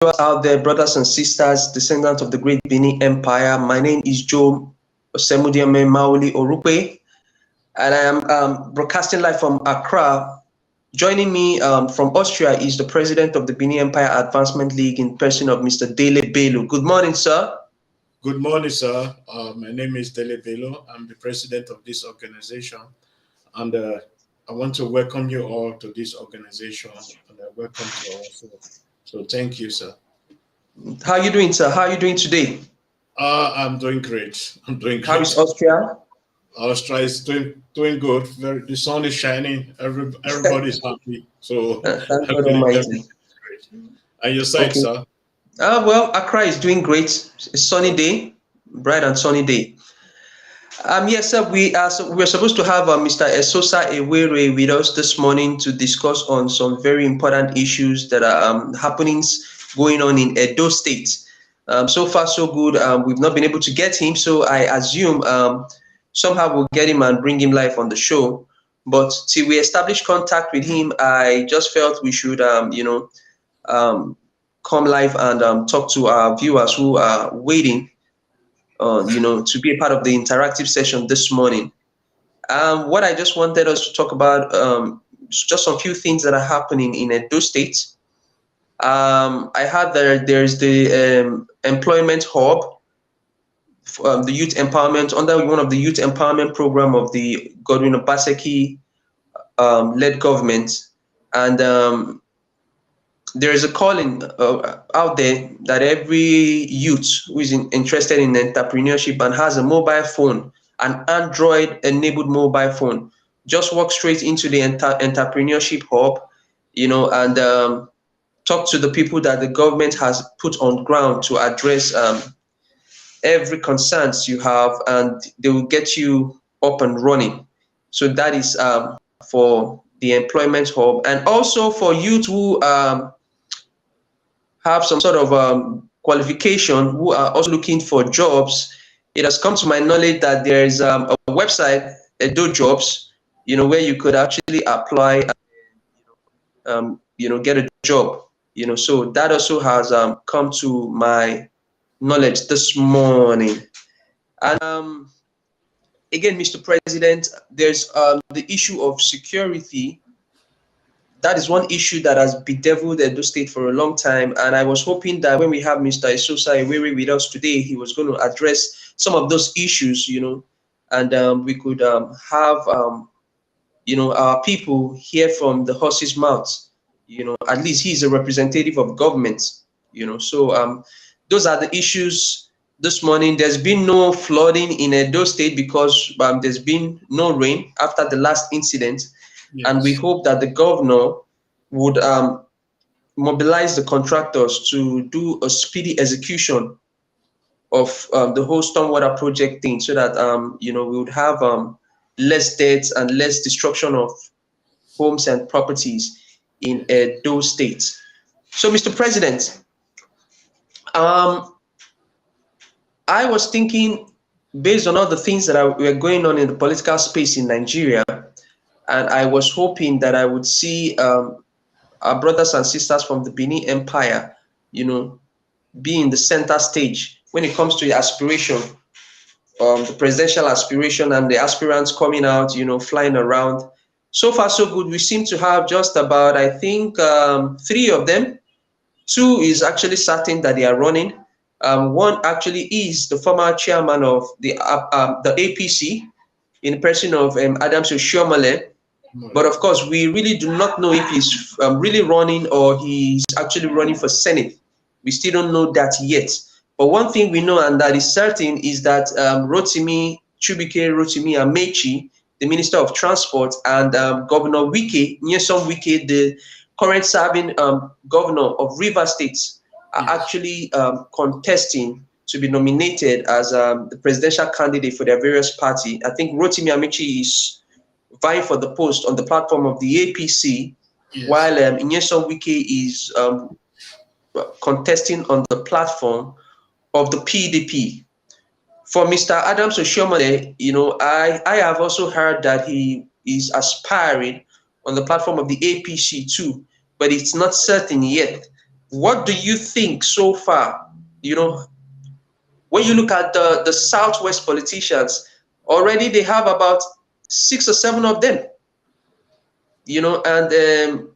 Out there, brothers and sisters, descendants of the great Benin Empire. My name is Joe Osemudiame Maoli Orukwe, and I am broadcasting live from Accra. Joining me from Austria is the president of the Benin Empire Advancement League in person of Mr. Dele Bello. Good morning, sir. Good morning, sir. My name is Dele Bello. I'm the president of this organization, and I want to welcome you all to this organization, and welcome to our show. So thank you, sir. How are you doing, sir? How are you doing today? I'm doing great. I'm doing great. How is Austria? Austria is doing good. The sun is shining. Everybody's happy. So Thank God Almighty. Great. And your side, Okay. sir? Well, Accra is doing great. It's a sunny day, bright and sunny day. Yes, sir. We're supposed to have Mr. ESOSA EWERE with us this morning to discuss on some very important issues that are happenings going on in Edo State. So far, so good. We've not been able to get him, so I assume somehow we'll get him and bring him live on the show. But till we establish contact with him, I just felt we should, come live and talk to our viewers who are waiting to be a part of the interactive session this morning. What I just wanted us to talk about, just a few things that are happening in Edo State. I heard that there's the employment hub, the youth empowerment, under one of the youth empowerment program of the Godwin Obaseki led government. And there is a calling out there that every youth who is interested in entrepreneurship and has a mobile phone, an Android-enabled mobile phone, just walk straight into the entrepreneurship hub, and talk to the people that the government has put on ground to address every concerns you have, and they will get you up and running. So that is for the employment hub, and also for youth who have some sort of qualification, who are also looking for jobs. It has come to my knowledge that there is a website, Edo Jobs, where you could actually apply and get a job. So that also has come to my knowledge this morning. And again, Mr. President, there's the issue of security. That is one issue that has bedeviled Edo State for a long time, and I was hoping that when we have Mr. ESOSA EWERE with us today, he was going to address some of those issues, and we could have, our people hear from the horse's mouth. At least he's a representative of government. So those are the issues this morning. There's been no flooding in Edo State because there's been no rain after the last incident. Yes. And we hope that the governor would mobilize the contractors to do a speedy execution of the whole stormwater project thing, so that we would have less deaths and less destruction of homes and properties in Edo State. So, Mr. President, I was thinking, based on all the things that were going on in the political space in Nigeria, and I was hoping that I would see our brothers and sisters from the Benin Empire, be in the center stage when it comes to the aspiration, the presidential aspiration, and the aspirants coming out, flying around. So far, so good. We seem to have just about, I think, 3 of them. 2 is actually certain that they are running. One actually is the former chairman of the APC, in the person of Adams Oshiomhole. But of course, we really do not know if he's really running or he's actually running for Senate. We still don't know that yet. But one thing we know, and that is certain, is that Rotimi Amechi, the Minister of Transport, and Governor Nyesom Wike, the current serving governor of Rivers State, are actually contesting to be nominated as the presidential candidate for their various party. I think Rotimi Amechi is vying for the post on the platform of the APC, while Nyesom Wike is contesting on the platform of the PDP. For Mr. Adams Oshiomhole, I have also heard that he is aspiring on the platform of the APC too, but it's not certain yet. What do you think so far? You know, when you look at the Southwest politicians, already they have about 6 or 7 of them. You know, and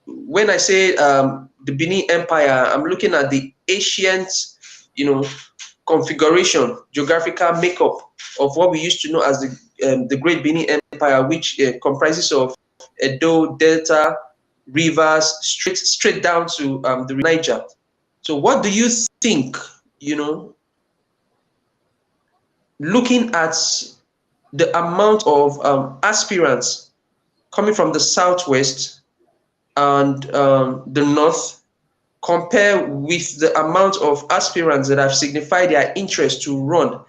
when I say the Benin Empire, I'm looking at the ancient, you know, configuration, geographical makeup of what we used to know as the Great Benin Empire, which comprises of Edo, Delta, rivers, straight down to the Niger. So what do you think, you know, looking at the amount of aspirants coming from the Southwest and the North, compare with the amount of aspirants that have signified their interest to run,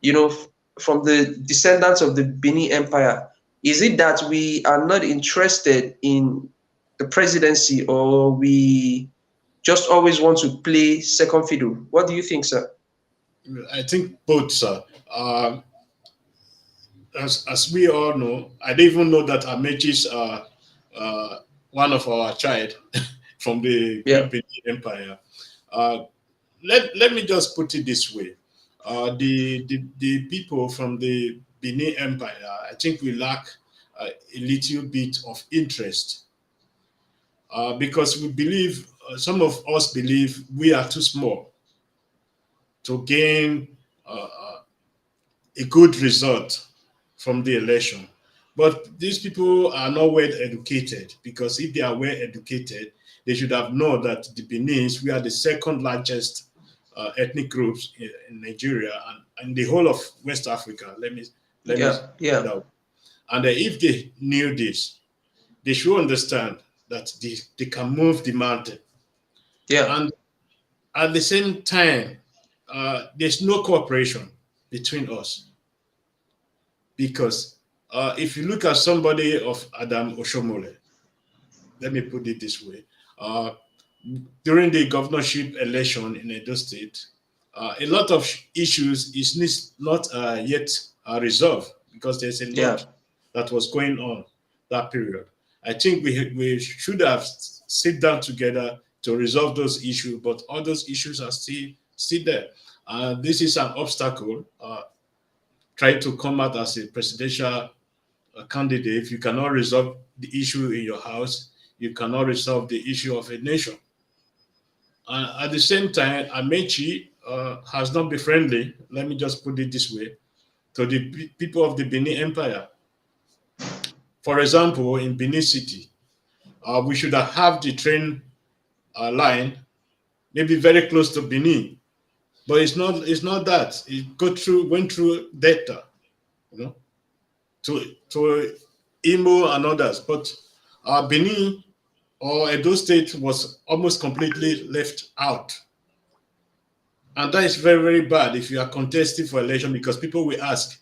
you know, from the descendants of the Benin Empire? Is it that we are not interested in the presidency, or we just always want to play second fiddle? What do you think, sir? I think both, sir. As we all know, I didn't even know that Amechi is one of our child from the Yeah. Great Benin Empire. Uh, let me just put it this way. The people from the Benin Empire, I think we lack a little bit of interest because we believe, some of us believe we are too small to gain a good result from the election. But these people are not well educated, because if they are well educated, they should have known that the Benin's, we are the second largest ethnic groups in Nigeria and the whole of West Africa. Let me Yeah. put Yeah. that. And if they knew this, they should understand that they can move the mountain. Yeah. And at the same time, there's no cooperation between us, because if you look at somebody of Adam Oshomole, let me put it this way, uh, during the governorship election in Edo State, a lot of issues is not yet resolved, because there's a Yeah. lot that was going on that period. I think we should have sit down together to resolve those issues, but all those issues are still there. This is an obstacle. Try to come out as a presidential candidate. If you cannot resolve the issue in your house, you cannot resolve the issue of a nation. At the same time, Amechi has not been friendly, let me just put it this way, to the people of the Benin Empire. For example, in Benin City, we should have the train line maybe very close to Benin, but it's not that. It went through Delta, you know, to Imo and others. But Benin or Edo State was almost completely left out. And that is very, very bad if you are contesting for election, because people will ask,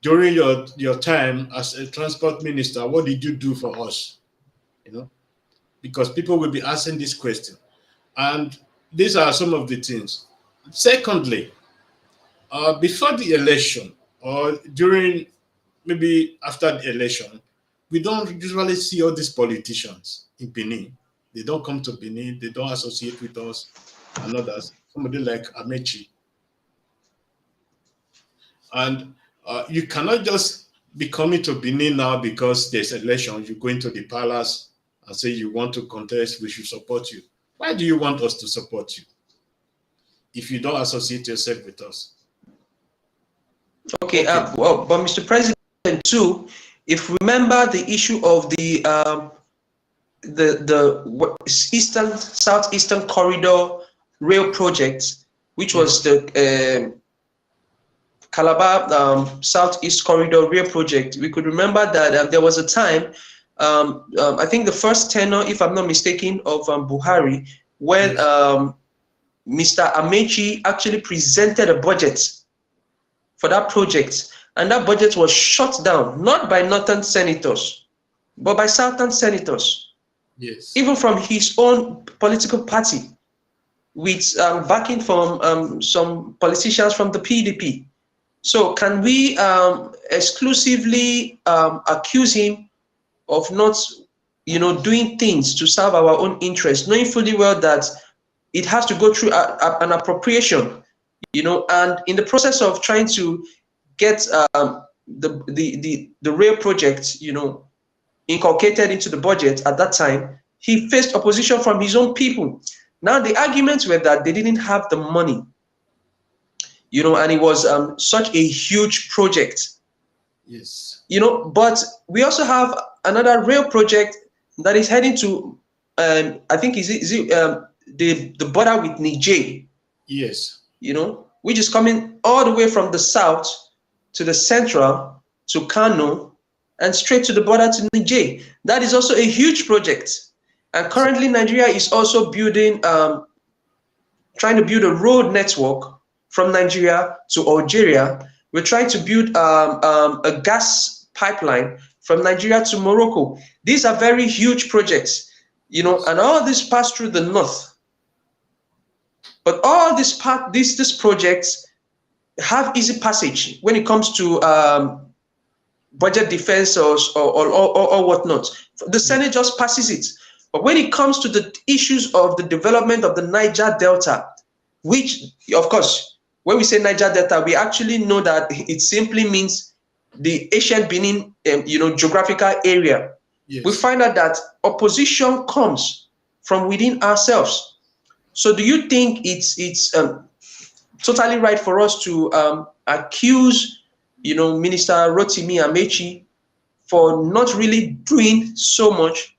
during your time as a transport minister, what did you do for us? You know, because people will be asking this question. And these are some of the things. Secondly, before the election or during, maybe after the election, we don't usually see all these politicians in Benin. They don't come to Benin, they don't associate with us and others. Somebody like Amechi. And you cannot just be coming to Benin now because there's election. You go into the palace and say you want to contest, we should support you. Why do you want us to support you if you don't associate yourself with us? Okay. Okay. Well, but Mr. President, too, if we remember the issue of the eastern southeastern corridor rail project, which was Yes. the Calabar Southeast Corridor Rail Project, we could remember that there was a time, I think the first tenure, if I'm not mistaken, of Buhari, when Yes. Mr. Amechi actually presented a budget for that project, and that budget was shut down, not by northern senators, but by southern senators, Yes. even from his own political party, with backing from some politicians from the PDP. So can we exclusively accuse him of not doing things to serve our own interests, knowing fully well that it has to go through an appropriation, and in the process of trying to get the rail project, inculcated into the budget at that time, he faced opposition from his own people. Now the arguments were that they didn't have the money, and it was such a huge project. Yes. But we also have another rail project that is heading to, I think is it the border with Niger. Yes. Which is coming all the way from the south to the central to Kano and straight to the border to Niger. That is also a huge project. And currently Nigeria is also building, trying to build a road network from Nigeria to Algeria. We're trying to build a gas pipeline from Nigeria to Morocco. These are very huge projects, and all this pass through the north. But all these projects have easy passage when it comes to budget defense or whatnot. The Senate just passes it. But when it comes to the issues of the development of the Niger Delta, which, of course, when we say Niger Delta, we actually know that it simply means the ancient Benin, geographical area. Yes. We find out that opposition comes from within ourselves. So do you think it's totally right for us to accuse, Minister Rotimi Amechi for not really doing so much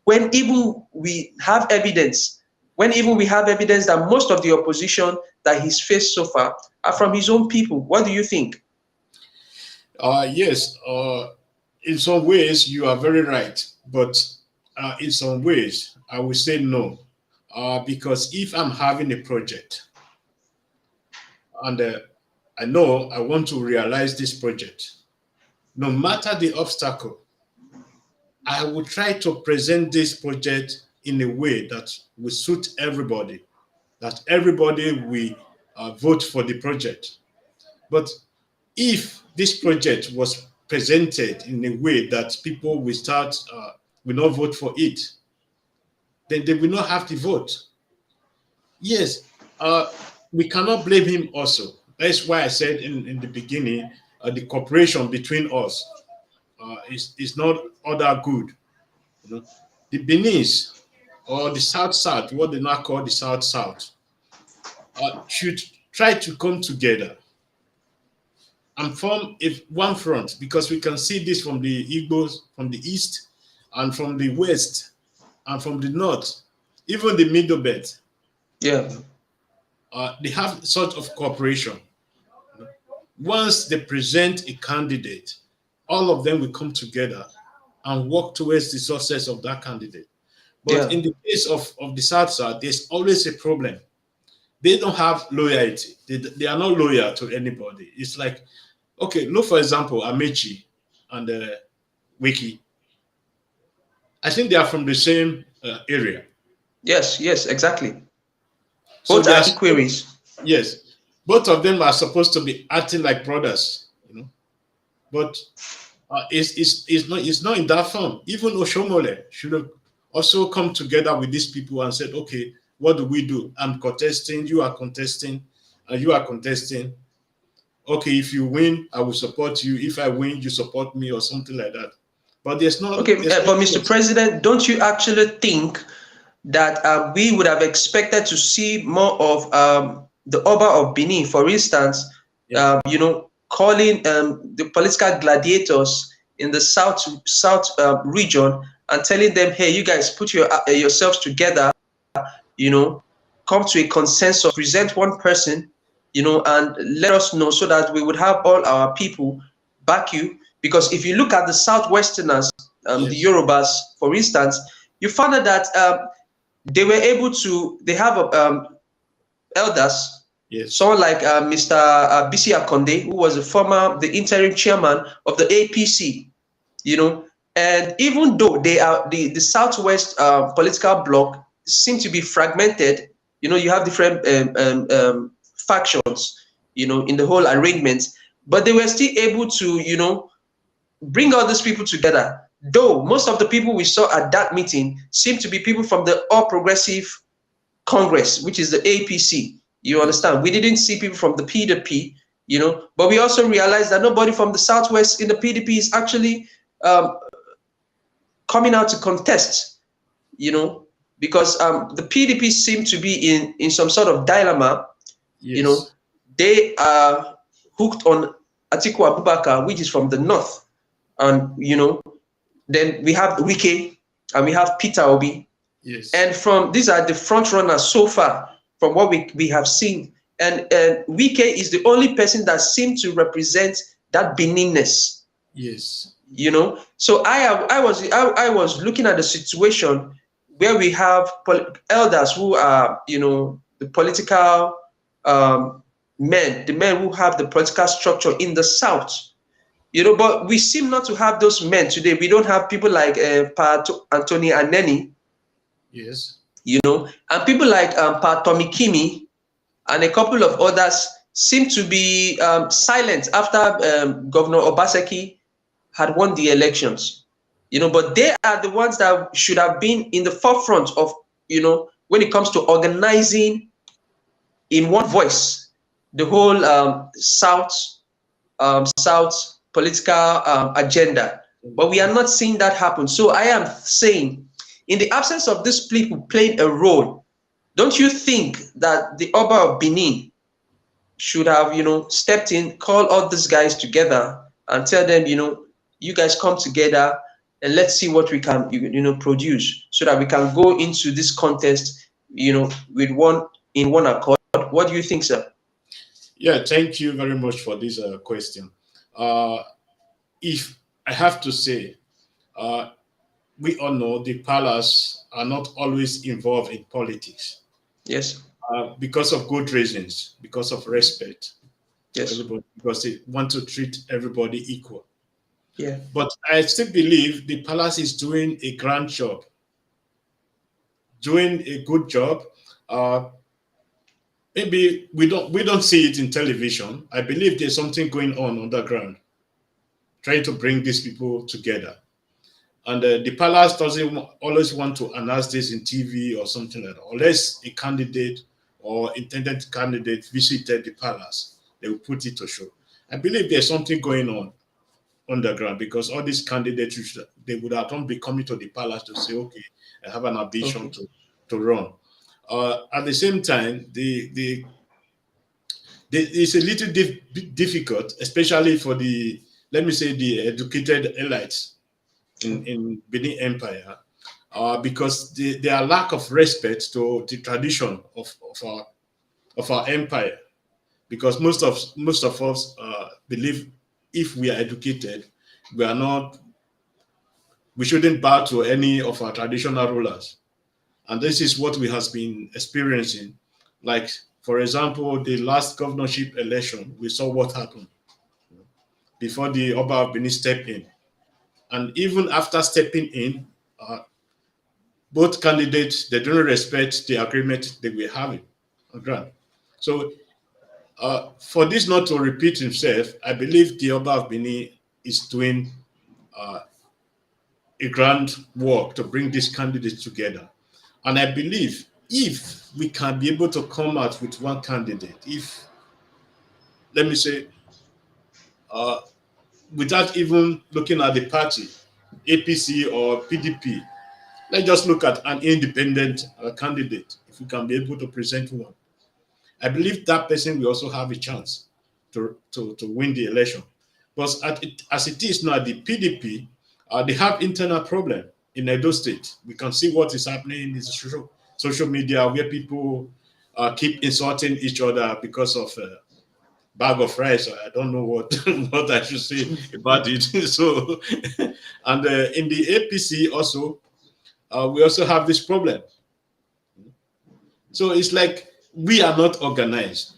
when even we have evidence, that most of the opposition that he's faced so far are from his own people? What do you think? Yes, in some ways you are very right, but in some ways I will say no, because if I'm having a project and I know I want to realize this project, no matter the obstacle, I will try to present this project in a way that will suit everybody, that everybody will vote for the project. But if this project was presented in a way that people will not vote for it, then they will not have to vote. Yes, we cannot blame him also. That's why I said in the beginning, the cooperation between us is not all that good. The Beninese or the South, what they now call the South, should try to come together and form one front, because we can see this from the Igbos, from the east, and from the west, and from the north, even the middle belt. Yeah. They have sort of cooperation. Once they present a candidate, all of them will come together and work towards the success of that candidate. But in the case of the South, there's always a problem. They don't have loyalty. They are not loyal to anybody. It's like, okay, look, for example, Amechi and Wiki. I think they are from the same area. Yes, exactly. Both are equaries. Yes. Both of them are supposed to be acting like brothers, But it's not in that form. Even Oshomole should have also come together with these people and said, okay, what do we do? I'm contesting, you are contesting, and you are contesting. Okay, if you win, I will support you. If I win, you support me, or something like that. But there's not. Okay, but Mr. President, don't you actually think that we would have expected to see more of the Oba of Benin, for instance, calling the political gladiators in the south region and telling them, hey, you guys put yourselves together, come to a consensus, present one person, and let us know, so that we would have all our people back you. Because if you look at the Southwesterners, the Yorubas, for instance, you find out that they were able to, they have elders, someone like Mr. Bisi Akonde, who was the interim chairman of the APC, and even though they are the Southwest political bloc seem to be fragmented, you have different factions, in the whole arrangement, but they were still able to, bring all these people together though most of the people we saw at that meeting seemed to be people from the All Progressive Congress, which is the APC. You understand? We didn't see people from the PDP, you know, but we also realized that nobody from the Southwest in the PDP is actually coming out to contest, you know, because the PDP seem to be in some sort of dilemma. Yes. You know, they are hooked on Atiku Abubakar, which is from the north, and you know, then we have Wike and we have Peter Obi. Yes. And from these are the front runners so far from what we have seen. And Wike is the only person that seemed to represent that Beninness. Yes. You know, so I was looking at the situation where we have elders who are, you know, the political men, the men who have the political structure in the south. You know, but we seem not to have those men today. We don't have people like Pat Anthony Aneni. Yes. You know, and people like Pat Tomikimi and a couple of others seem to be silent after Governor Obaseki had won the elections. You know, but they are the ones that should have been in the forefront of, you know, when it comes to organizing in one voice the whole South political agenda. But we are not seeing that happen. So I am saying, in the absence of these people playing a role, don't you think that the Oba of Benin should have, you know, stepped in, called all these guys together and tell them, you know, you guys come together and let's see what we can, you know, produce so that we can go into this contest, you know, with one accord. What do you think, sir? Yeah, thank you very much for this question. If I have to say, we all know the palace are not always involved in politics. Yes. Because of good reasons, because of respect. Yes. Everybody, because they want to treat everybody equal. Yeah. But I still believe the palace is doing a grand job, doing a good job. Maybe we don't see it in television. I believe there's something going on underground, trying to bring these people together. And the palace doesn't always want to announce this in TV or something like that, unless a candidate or intended candidate visited the palace, they will put it to show. I believe there's something going on underground because all these candidates, they would have not be coming to the palace to say, okay, I have an ambition to run. At the same time, it's a little difficult, especially for the, let me say, the educated elites in Benin Empire, because their lack of respect to the tradition of our empire. Because most of us believe if we are educated, we shouldn't bow to any of our traditional rulers, and this is what we have been experiencing. Like, for example, the last governorship election, we saw what happened before the Oba of Benin stepped in. And even after stepping in, both candidates, they don't respect the agreement that we're having on ground. So for this not to repeat himself, I believe the Oba of Benin is doing a grand work to bring these candidates together. And I believe if we can be able to come out with one candidate, if, let me say, without even looking at the party, APC or PDP, let's just look at an independent candidate. If we can be able to present one, I believe that person will also have a chance to win the election. But as it is now, the PDP, they have internal problem in Edo State. We can see what is happening in the social media where people keep insulting each other because of bag of rice. I don't know what what I should say about it. So, and in the APC also, we also have this problem. So it's like we are not organized.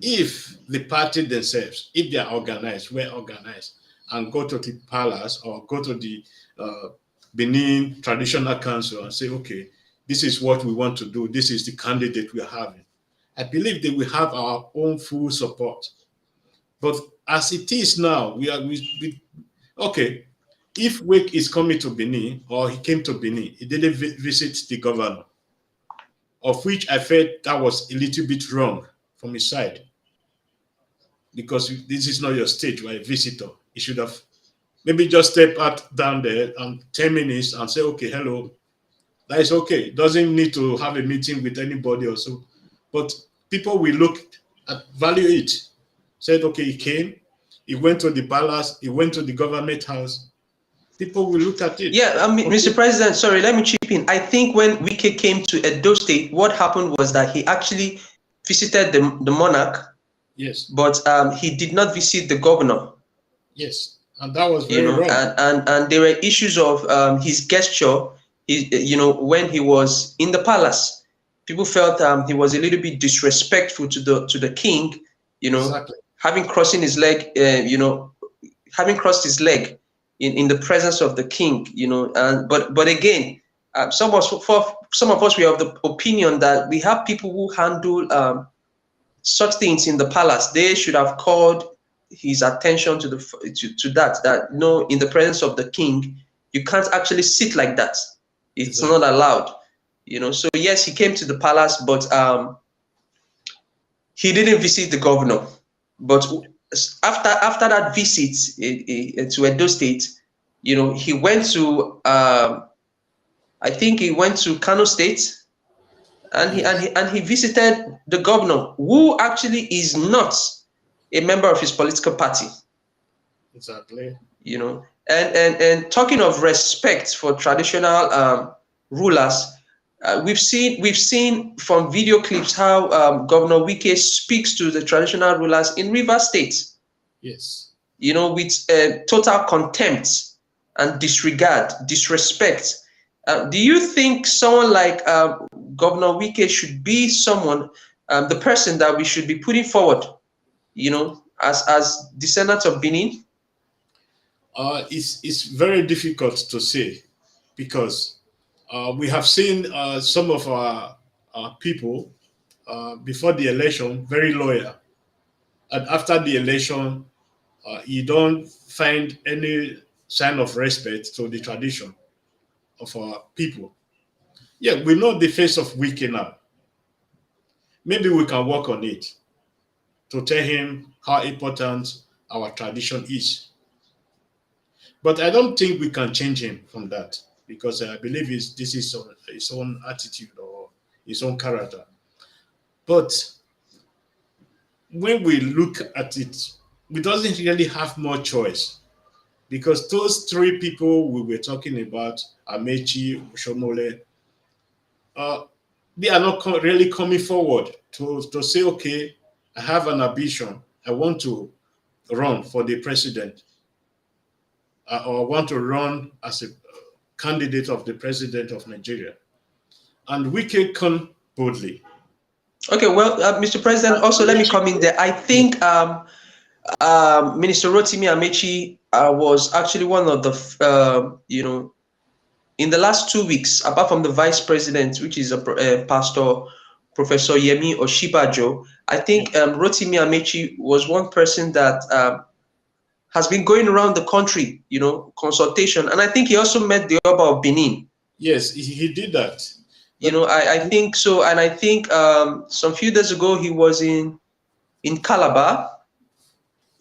If the party themselves, if they are organized, we're organized, and go to the palace or go to the Benin Traditional Council and say, okay, this is what we want to do. This is the candidate we are having. I believe they will have our own full support. But as it is now, we okay. if Wake is coming to Benin, or he came to Benin, he didn't visit the governor, of which I felt that was a little bit wrong from his side, because this is not your state, you are a visitor. He should have maybe just step out down there and 10 minutes and say, okay, hello. That is okay. Doesn't need to have a meeting with anybody or so. But people will look at, value it. Said, okay, he came, he went to the palace, he went to the government house. People will look at it. Yeah, I mean, okay. Mr. President, sorry, let me chip in. I think when Wike came to Edo State, what happened was that he actually visited the monarch. Yes. But he did not visit the governor. Yes, and that was very wrong. And there were issues of his gesture. When he was in the palace, people felt he was a little bit disrespectful to the king. Exactly. Having crossing his leg, having crossed his leg in the presence of the king. But again, some of us we have the opinion that we have people who handle such things in the palace. They should have called his attention to that no, in the presence of the king, you can't actually sit like that. It's not allowed. So yes, he came to the palace, but he didn't visit the governor. But after that visit to Edo State, he went to I think he went to Kano State. And he visited the governor, who actually is not a member of his political party. Exactly. And talking of respect for traditional rulers, we've seen from video clips how Governor Wike speaks to the traditional rulers in Rivers State. Yes. With total contempt and disrespect. Do you think someone like Governor Wike should be someone, the person that we should be putting forward, as descendants of Benin? It's very difficult to say, because we have seen some of our people before the election very loyal, and after the election, you don't find any sign of respect to the tradition of our people. Yeah, we know the face of Wike now. Maybe we can work on it to tell him how important our tradition is. But I don't think we can change him from that, because I believe this is his own attitude or his own character. But when we look at it, we doesn't really have more choice, because those three people we were talking about, Amechi, Shomole, they are not really coming forward to say, okay, I have an ambition, I want to run for the president, or want to run as a candidate of the president of Nigeria. And we can come boldly. Okay, well, Mr. President, also let me come in there. I think Minister Rotimi Amechi was actually one of the, in the last 2 weeks, apart from the vice president, which is Pastor Professor Yemi Oshibajo, I think Rotimi Amechi was one person that has been going around the country, consultation. And I think he also met the Oba of Benin. Yes, he did that. I think so. And I think some few days ago, he was in Calabar.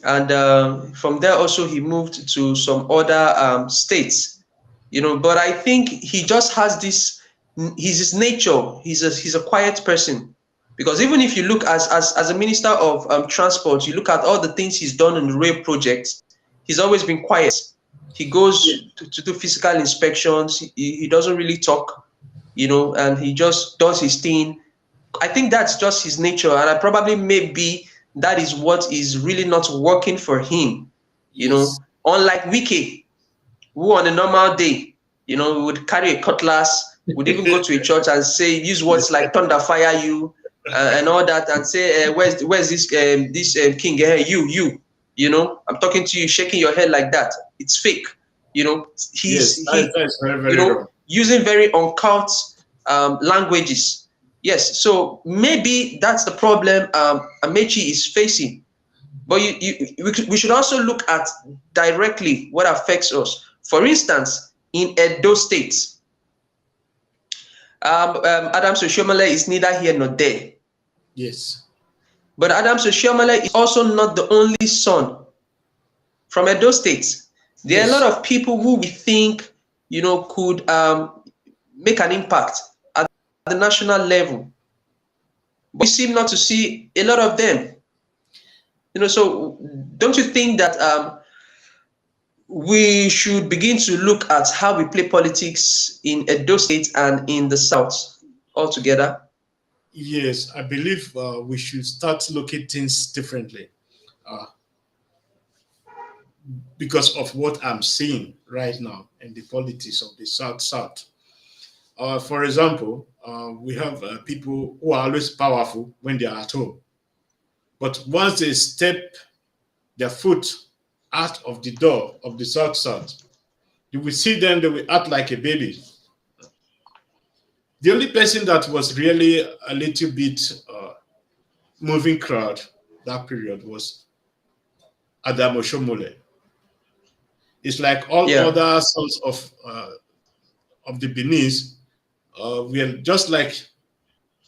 And from there also, he moved to some other states. But I think he just has this, he's his nature. He's a quiet person. Because even if you look as a minister of transport, you look at all the things he's done in the rail projects, he's always been quiet. He goes to do physical inspections. He doesn't really talk, and he just does his thing. I think that's just his nature. And I probably maybe that is what is really not working for him, unlike Wike, who on a normal day, would carry a cutlass, would even go to a church and say, use words like thunder fire you, and all that, and say, where's this king? You, I'm talking to you, shaking your head like that. It's fake. He's very using very uncouth languages. Yes, so maybe that's the problem Amechi is facing. But we should also look at directly what affects us. For instance, in Edo State, Adams Oshiomhole is neither here nor there. Yes. But Adams Oshiomhole is also not the only son from Edo State. There are a lot of people who we think, you know, could make an impact at the national level. But we seem not to see a lot of them. You know, so don't you think that we should begin to look at how we play politics in Edo State and in the South altogether? Yes, I believe we should start looking at things differently because of what I'm seeing right now in the politics of the South. For example, we have people who are always powerful when they are at home. But once they step their foot out of the door of the South, you will see them, they will act like a baby. The only person that was really a little bit moving crowd that period was Adam Oshiomhole. It's like all other sons of the Benin's were just like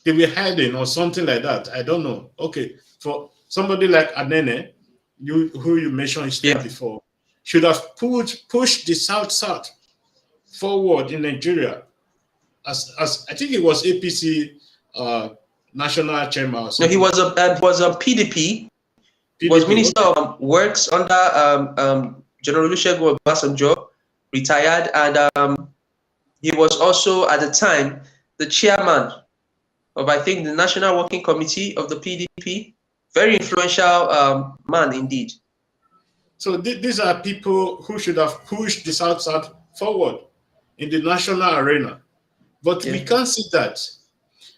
they were hiding or something like that. I don't know. Okay, for somebody like Anene, who you mentioned his name before, should have pushed the South forward in Nigeria. As I think it was APC national chairman. Or no, he was a PDP. He was Minister of Works under General Olusegun Obasanjo, retired, and he was also at the time the chairman of, I think, the National Working Committee of the PDP. Very influential man indeed. So these are people who should have pushed the South forward in the national arena. But we can't see that.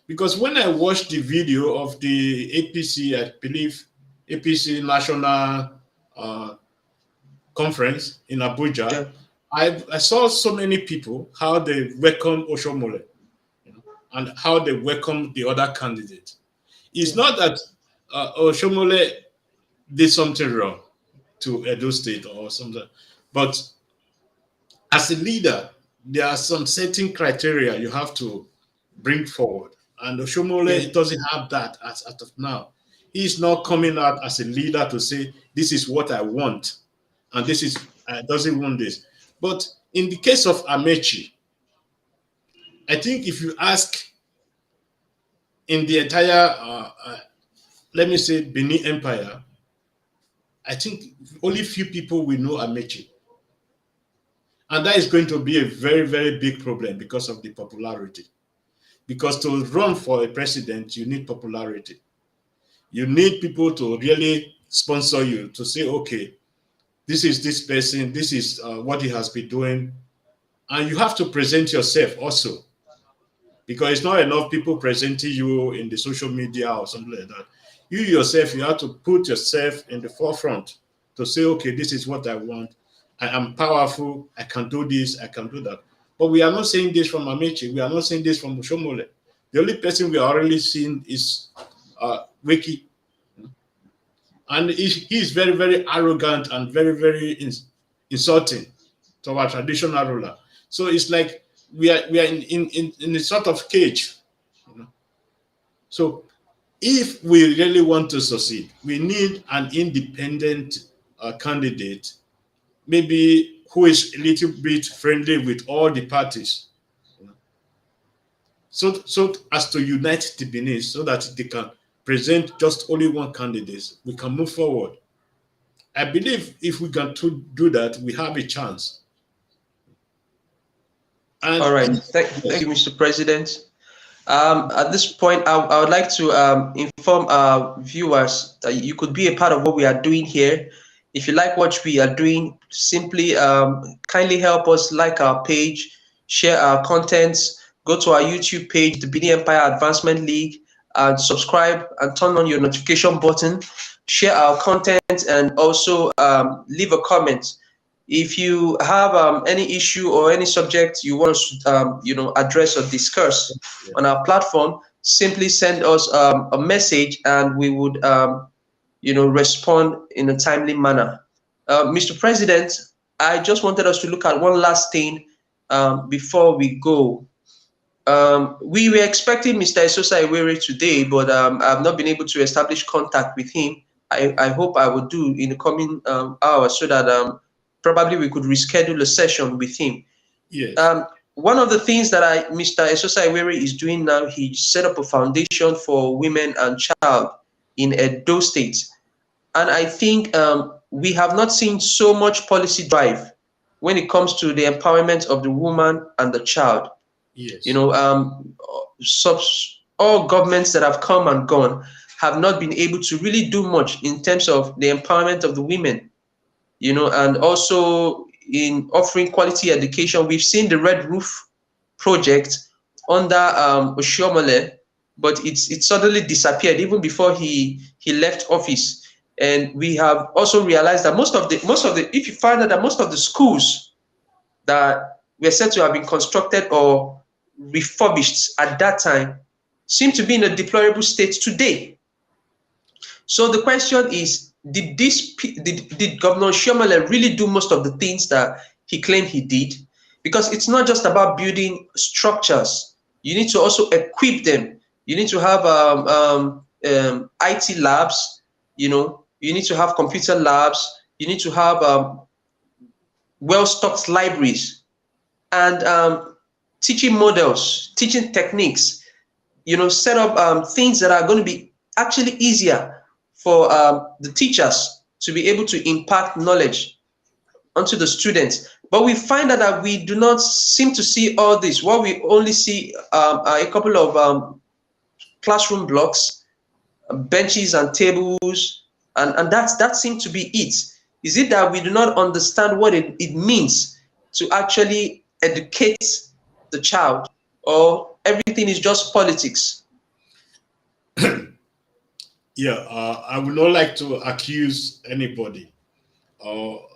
Because when I watched the video of the APC, I believe APC National Conference in Abuja, I saw so many people, how they welcomed Oshiomhole, and how they welcomed the other candidate. It's not that Oshiomhole did something wrong to Edo State or something, but as a leader, there are some certain criteria you have to bring forward. And Oshiomhole doesn't have that as of now. He's not coming out as a leader to say, this is what I want, and this is, doesn't want this. But in the case of Amaechi, I think if you ask in the entire, let me say, Benin Empire, I think only few people will know Amaechi. And that is going to be a very, very big problem because of the popularity. Because to run for a president, you need popularity. You need people to really sponsor you, to say, okay, this is this person, this is what he has been doing. And you have to present yourself also. Because it's not enough people presenting you in the social media or something like that. You yourself, you have to put yourself in the forefront to say, okay, this is what I want. I am powerful. I can do this. I can do that. But we are not saying this from Amaechi. We are not saying this from Oshiomhole. The only person we are already seeing is Wiki. And he is very, very arrogant and very, very insulting to our traditional ruler. So it's like we are in a sort of cage. So if we really want to succeed, we need an independent candidate, maybe who is a little bit friendly with all the parties, so as to unite the Benin, so that they can present just only one candidate. We can move forward. I believe if we can do that, we have a chance. And all right, thank you, Mr. President. At this point, I would like to inform our viewers that you could be a part of what we are doing here. If you like what we are doing, simply kindly help us like our page, share our contents, go to our YouTube page, the Benin Empire Advancement League, and subscribe and turn on your notification button, share our content, and also leave a comment. If you have any issue or any subject you want to address or discuss on our platform, simply send us a message and we would respond in a timely manner. Mr. President, I just wanted us to look at one last thing before we go. We were expecting Mr. ESOSA today, but I've not been able to establish contact with him. I hope I will do in the coming hours so that probably we could reschedule a session with him. Yes. One of the things that Mr. ESOSA is doing now, he set up a foundation for women and child in Edo State. And I think we have not seen so much policy drive when it comes to the empowerment of the woman and the child. Yes. You know, all governments that have come and gone have not been able to really do much in terms of the empowerment of the women, you know, and also in offering quality education. We've seen the Red Roof project under Oshiomhole, but it suddenly disappeared even before he left office. And we have also realized that most of the if you find out that most of the schools that were said to have been constructed or refurbished at that time seem to be in a deplorable state today. So the question is, did Governor Oshiomhole really do most of the things that he claimed he did? Because it's not just about building structures. You need to also equip them. You need to have IT labs, you know, you need to have computer labs, you need to have well-stocked libraries and teaching models, teaching techniques, you know, set up things that are going to be actually easier for the teachers to be able to impart knowledge onto the students. But we find that we do not seem to see all this. What we only see are a couple of classroom blocks, benches and tables, and that seems to be it. Is it that we do not understand what it means to actually educate the child, or everything is just politics? Yeah, I would not like to accuse anybody or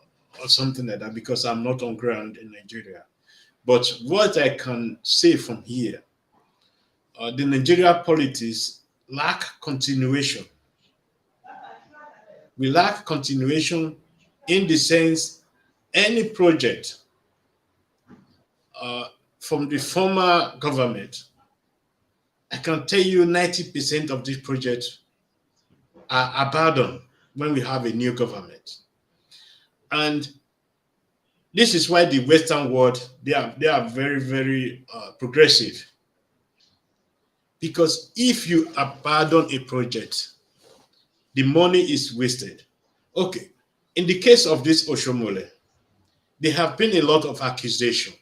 something like that because I'm not on ground in Nigeria. But what I can say from here, the Nigeria politics lack continuation. We lack continuation in the sense any project from the former government, I can tell you 90% of these projects are abandoned when we have a new government. And this is why the Western world, they are very, very progressive. Because if you abandon a project, the money is wasted. Okay, in the case of this Oshiomhole, there have been a lot of accusation.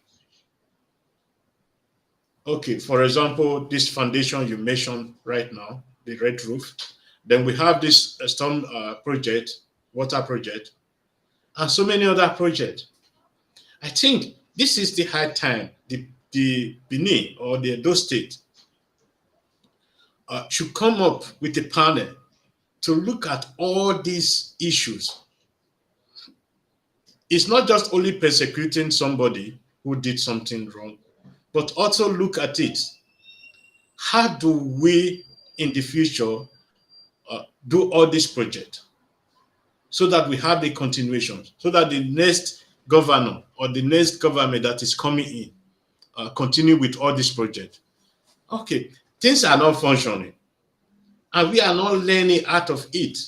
Okay, for example, this foundation you mentioned right now, the Red Roof. Then we have this storm project, water project, and so many other projects. I think this is the high time the Benin or the Edo State should come up with a panel to look at all these issues. It's not just only persecuting somebody who did something wrong, but also look at it. How do we in the future do all this project so that we have the continuation, so that the next governor or the next government that is coming in continue with all this project? Okay, things are not functioning and we are not learning out of it.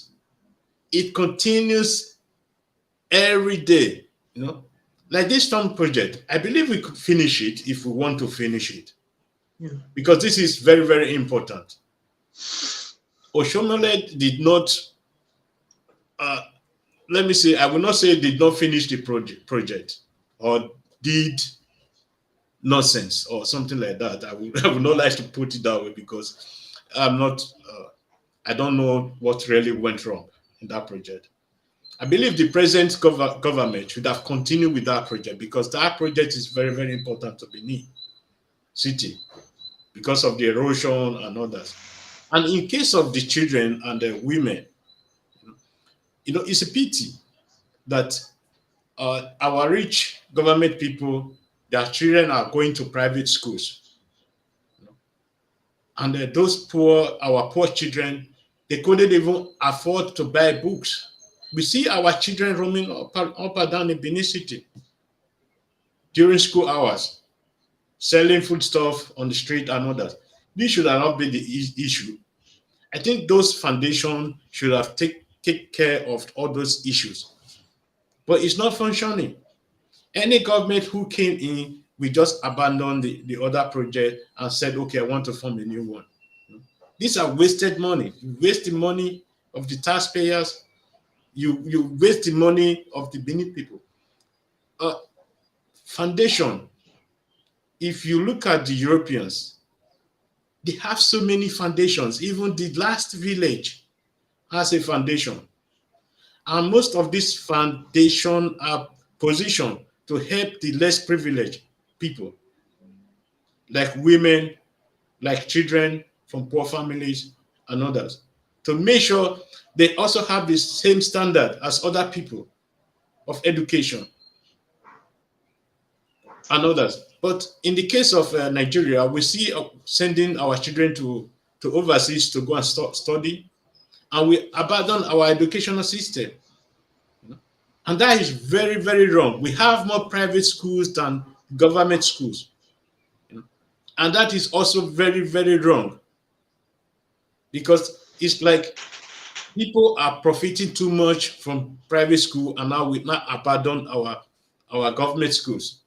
It continues every day, you know. Like this storm project, I believe we could finish it if we want to finish it. Yeah. Because this is very, very important. Oshiomhole did not, let me say, I will not say did not finish the project or did nonsense or something like that. I would not like to put it that way because I'm not, I don't know what really went wrong in that project. I believe the present government should have continued with that project because that project is very, very important to Benin City because of the erosion and others. And in case of the children and the women, you know, it's a pity that our rich government people, their children are going to private schools. You know? And those poor, our poor children, they couldn't even afford to buy books. We see our children roaming up and down in Benin City during school hours, selling food stuff on the street and others. This should have not been the issue. I think those foundations should have take care of all those issues. But it's not functioning. Any government who came in, we just abandoned the other project and said, okay, I want to form a new one. These are wasted money. You waste the money of the taxpayers. You waste the money of the Benin people. Foundation, if you look at the Europeans, they have so many foundations. Even the last village has a foundation. And most of these foundations are positioned to help the less privileged people, like women, like children from poor families, and others, to make sure they also have the same standard as other people of education and others. But in the case of Nigeria, we see sending our children to overseas to go and study, and we abandon our educational system. And that is very, very wrong. We have more private schools than government schools. And that is also very, very wrong. Because it's like people are profiting too much from private school, and now we now abandon our government schools.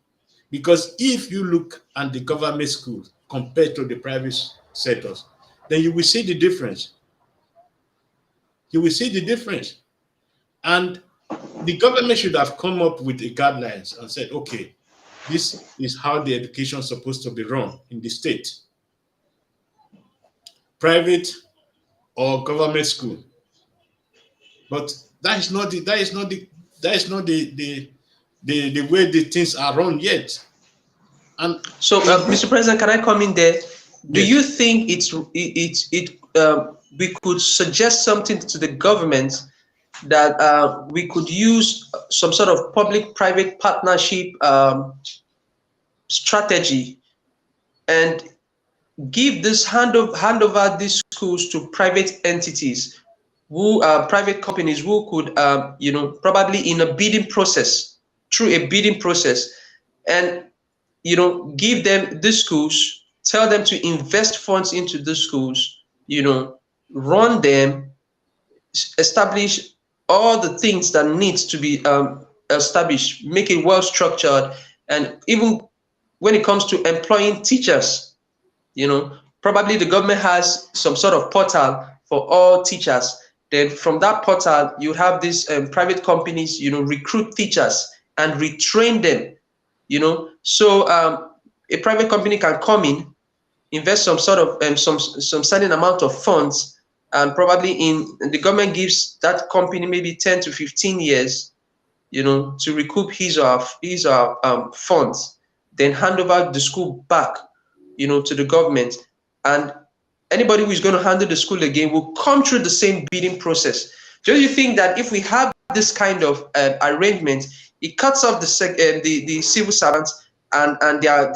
Because if you look at the government schools compared to the private sectors, then you will see the difference. You will see the difference. And the government should have come up with the guidelines and said, okay, this is how the education is supposed to be run in the state. Private or government school. But that is not the way the things are run yet. And so, Mr. President, can I come in there? Do yes. you think we could suggest something to the government that we could use some sort of public-private partnership strategy and give this hand over these schools to private entities, who private companies who could probably in a bidding process, through a bidding process, and give them the schools, tell them to invest funds into the schools, run them, establish all the things that needs to be established, make it well structured, and even when it comes to employing teachers, probably the government has some sort of portal for all teachers. Then from that portal, you have these private companies, recruit teachers and retrain them, so a private company can come in, invest some sort of some certain amount of funds, and probably the government gives that company maybe 10 to 15 years, to recoup his or her funds, then hand over the school back, to the government, and anybody who is going to handle the school again will come through the same bidding process. Do you think that if we have this kind of arrangement, it cuts off the civil servants and their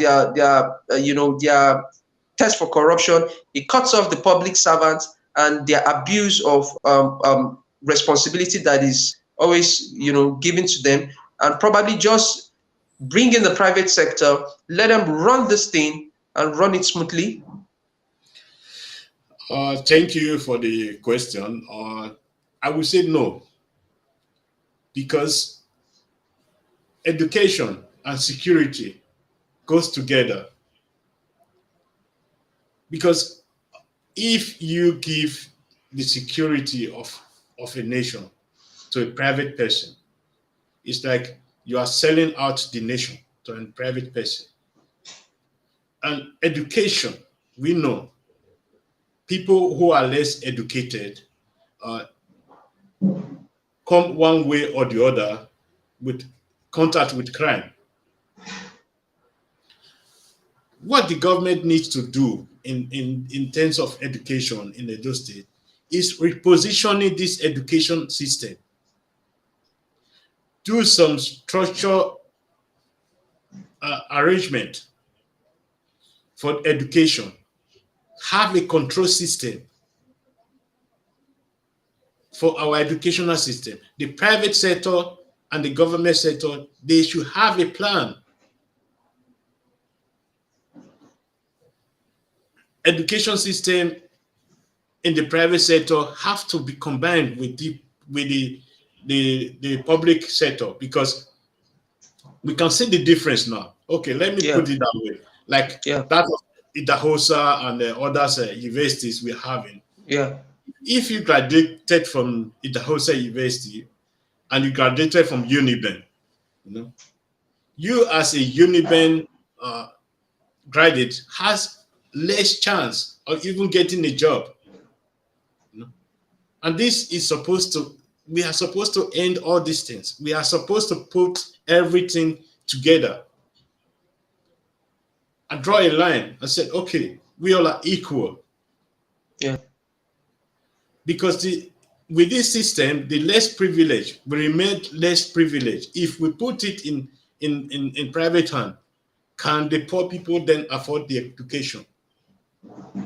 test for corruption? It cuts off the public servants and their abuse of responsibility that is always given to them, and probably just bring in the private sector, let them run this thing and run it smoothly. Thank you for the question. I would say no, because education and security goes together. Because if you give the security of a nation to a private person, it's like you are selling out the nation to a private person. And education, we know people who are less educated come one way or the other with contact with crime. What the government needs to do in terms of education in Edo State is repositioning this education system. Do some structural arrangement for education. Have a control system for our educational system. The private sector and the government sector, they should have a plan. Education system in the private sector have to be combined with the public sector, because we can see the difference now. Okay, let me put it that way. Like that of EWERE and the other universities we're having. If you graduated from EWERE University and you graduated from Uniben, you as a Uniben graduate has less chance of even getting a job. And this is supposed to, we are supposed to end all these things. We are supposed to put everything together and draw a line and say, okay, we all are equal. Because with this system, the less privileged will remain less privileged. If we put it in private hand, can the poor people then afford the education?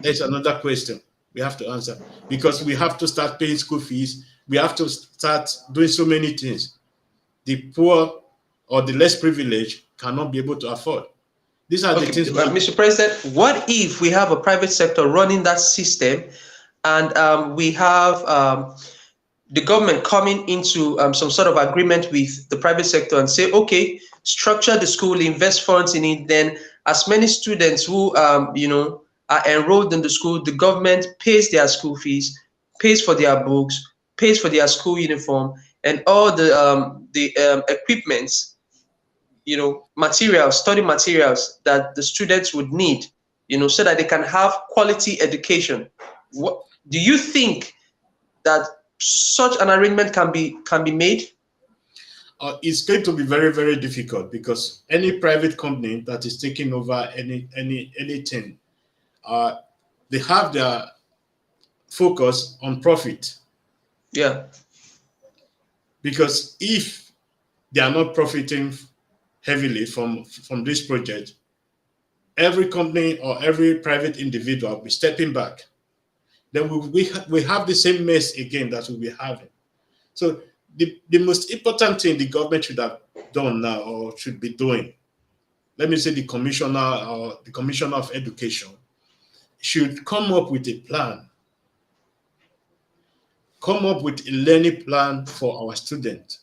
That's another question we have to answer, because we have to start paying school fees. We have to start doing so many things. The poor or the less privileged cannot be able to afford. These are the things. Mr. President, what if we have a private sector running that system, and we have the government coming into some sort of agreement with the private sector and say, okay, structure the school, invest funds in it, then as many students who are enrolled in the school, the government pays their school fees, pays for their books, pays for their school uniform, and all the equipments, materials, study materials that the students would need, so that they can have quality education. What do you think that such an arrangement can be made? It's going to be very, very difficult, because any private company that is taking over anything, they have their focus on profit. Because if they are not profiting heavily from this project, every company or every private individual will be stepping back. Then we have the same mess again that we'll be having. So the most important thing the government should have done now, or should be doing, let me say the commissioner or the commissioner of education, should come up with a plan, come up with a learning plan for our students.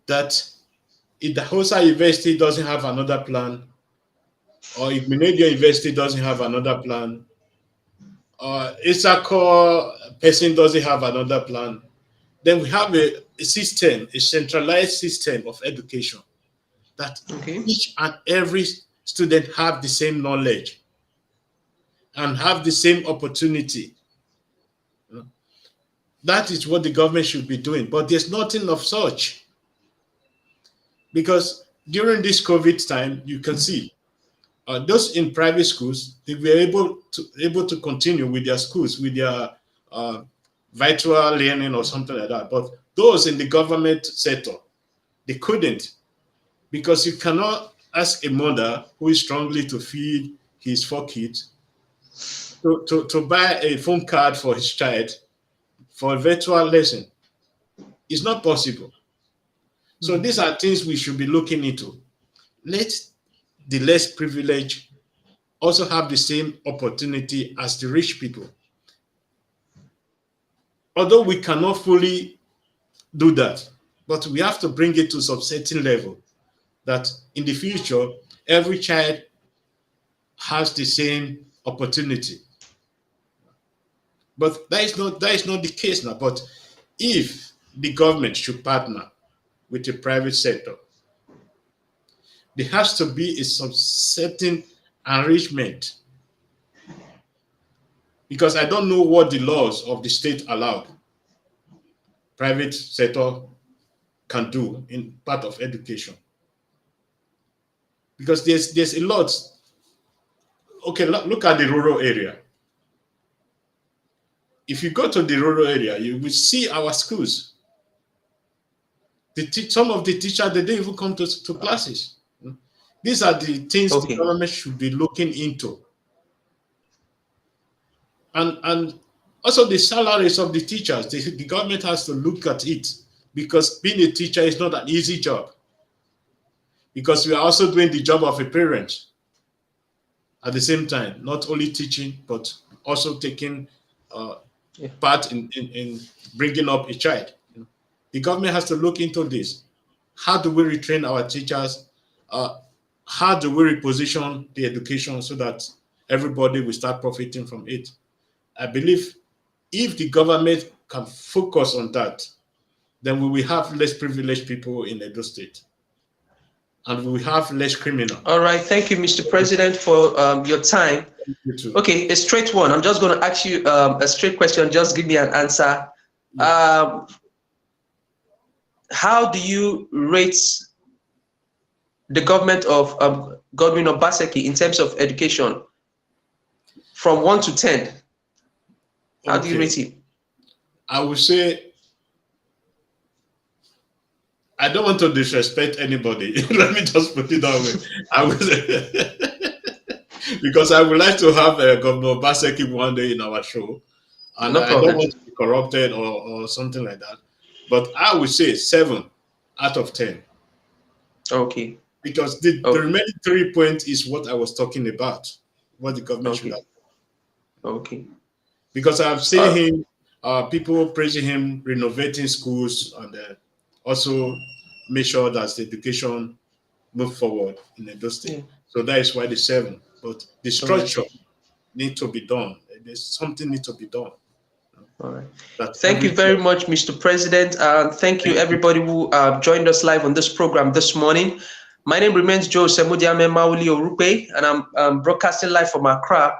That if the ESOSA University doesn't have another plan, or if Minedia University doesn't have another plan, or ISACO person doesn't have another plan, then we have a system, a centralized system of education, that each and every student have the same knowledge and have the same opportunity. That is what the government should be doing, but there's nothing of such. Because during this COVID time, you can see those in private schools, they were able to continue with their schools, with their virtual learning or something like that. But those in the government sector, they couldn't, because you cannot ask a mother who is struggling to feed his 4 kids to buy a phone card for his child for a virtual lesson. It's not possible. So these are things we should be looking into. Let the less privileged also have the same opportunity as the rich people. Although we cannot fully do that, but we have to bring it to some certain level, that in the future, every child has the same opportunity. But that is not the case now. But if the government should partner with the private sector, there has to be a certain enrichment, because I don't know what the laws of the state allowed private sector can do in part of education. Because there's a lot. Okay, look at the rural area. If you go to the rural area, you will see our schools. Some of the teachers, they don't even come to classes. These are the things the government should be looking into. And Also, the salaries of the teachers, the government has to look at it, because being a teacher is not an easy job, because we are also doing the job of a parent at the same time, not only teaching, but also taking part in bringing up a child. The government has to look into this. How do we retrain our teachers? How do we reposition the education so that everybody will start profiting from it? I believe if the government can focus on that, then we will have less privileged people in Edo State, and we will have less criminal. All right, thank you, Mr. President, for your time. You too. Okay, a straight one. I'm just going to ask you a straight question. Just give me an answer. How do you rate the government of Godwin Obaseki in terms of education from 1 to 10? How do you rate it? I would say, I don't want to disrespect anybody. Let me just put it that way. I would say, because I would like to have Governor Obaseki one day in our show, and No I problem. don't want to be corrupted or something like that. But I would say 7 out of 10. Okay. Because the remaining 3 points is what I was talking about, what the government should have. Okay. Because I've seen him, people praising him, renovating schools, and also make sure that the education move forward in Edo State. So that is why the 7. But the structure needs to be done. There's something needs to be done. All right. Thank you very much, Mr. President. Thank you, everybody who joined us live on this program this morning. My name remains Joe Semudiame Mauli Orupe, and I'm broadcasting live from Accra.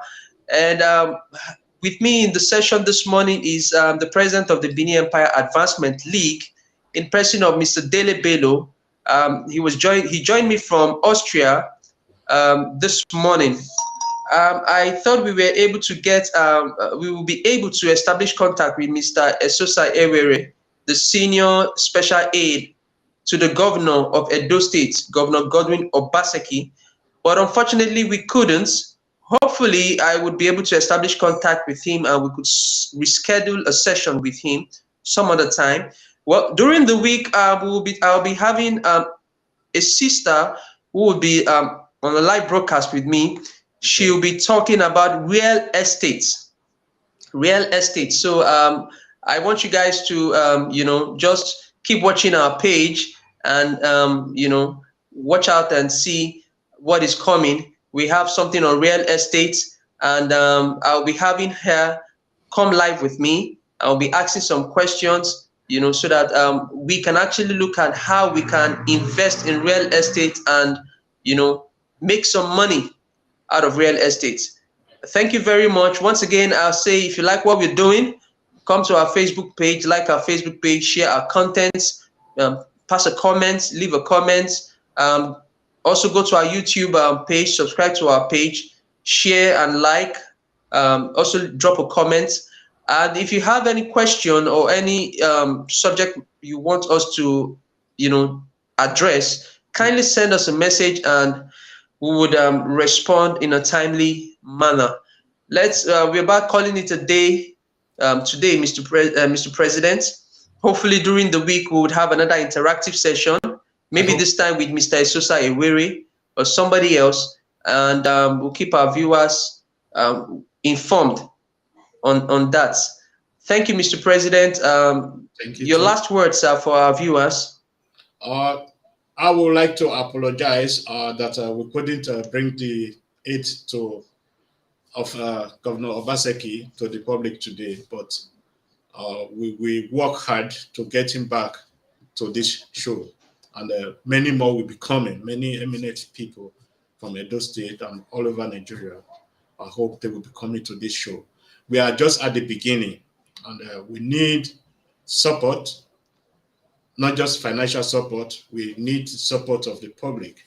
And with me in the session this morning is the president of the Benin Empire Advancement League, in person of Mr. Dele Bello. He joined me from Austria this morning. I thought we were able to we will be able to establish contact with Mr. ESOSA EWERE, the senior special aide to the governor of Edo State, Governor Godwin Obaseki, but unfortunately we couldn't. Hopefully, I would be able to establish contact with him and we could reschedule a session with him some other time. Well, during the week, I'll be having a sister who will be on a live broadcast with me. She'll be talking about real estate. So I want you guys to just keep watching our page and watch out and see what is coming. We have something on real estate, and I'll be having her come live with me. I'll be asking some questions, so that we can actually look at how we can invest in real estate and make some money out of real estate. Thank you very much. Once again, I'll say, if you like what we're doing, come to our Facebook page, like our Facebook page, share our contents, pass a comment, leave a comment. Also go to our YouTube page, subscribe to our page, share and like. Also drop a comment. And if you have any question or any subject you want us to, address, kindly send us a message and we would respond in a timely manner. We're about calling it a day today, Mr. President. Hopefully during the week we would have another interactive session, maybe this time with Mr. ESOSA EWERE or somebody else, and we'll keep our viewers informed on that. Thank you, Mr. President. Thank you. Your last words for our viewers. I would like to apologize that we couldn't bring the aid of Governor Obaseki to the public today, but we work hard to get him back to this show, and many more will be coming. Many eminent people from Edo State and all over Nigeria, I hope they will be coming to this show. We are just at the beginning, and we need support. Not just financial support, we need support of the public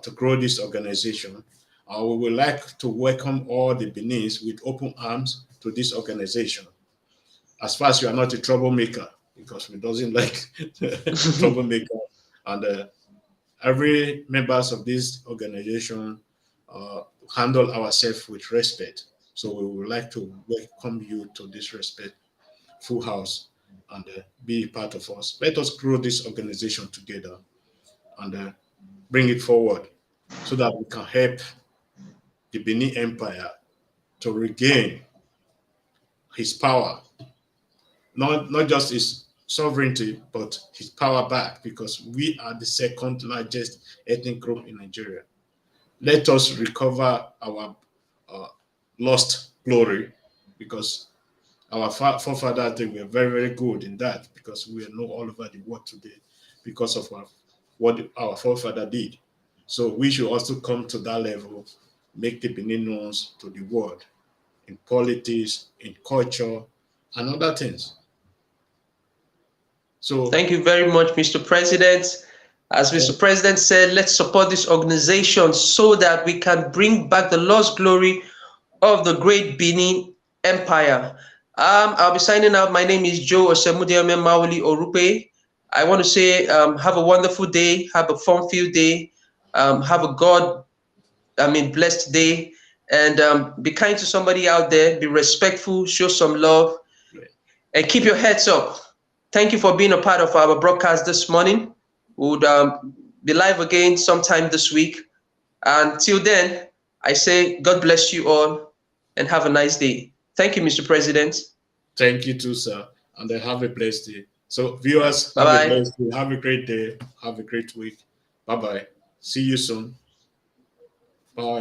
to grow this organization. We would like to welcome all the Beninese with open arms to this organization. As far as you are not a troublemaker, because we doesn't like troublemaker, and every members of this organization handle ourselves with respect. So we would like to welcome you to this respectful house and be a part of us. Let us grow this organization together and bring it forward so that we can help the Benin Empire to regain his power, not just his sovereignty, but his power back, because we are the second largest ethnic group in Nigeria. Let us recover our uh, lost glory, because our forefathers, they were very, very good in that, because we are known all over the world today because of what our forefather did. So we should also come to that level, make the Benin known to the world in politics, in culture, and other things. So Thank you very much, Mr. President. As Mr. President said, let's support this organization so that we can bring back the lost glory of the great Benin Empire. I'll be signing out. My name is Joe Osemudiame Mauli Orupe. I want to say have a wonderful day, have a fun-filled day, have a blessed day, and be kind to somebody out there, be respectful, show some love, and keep your heads up. Thank you for being a part of our broadcast this morning. We'll be live again sometime this week. Until then, I say God bless you all and have a nice day. Thank you, Mr. President. Thank you too, sir. And have a blessed day. So viewers, Bye-bye. have a blessed day. Have a great day. Have a great week. Bye-bye. See you soon.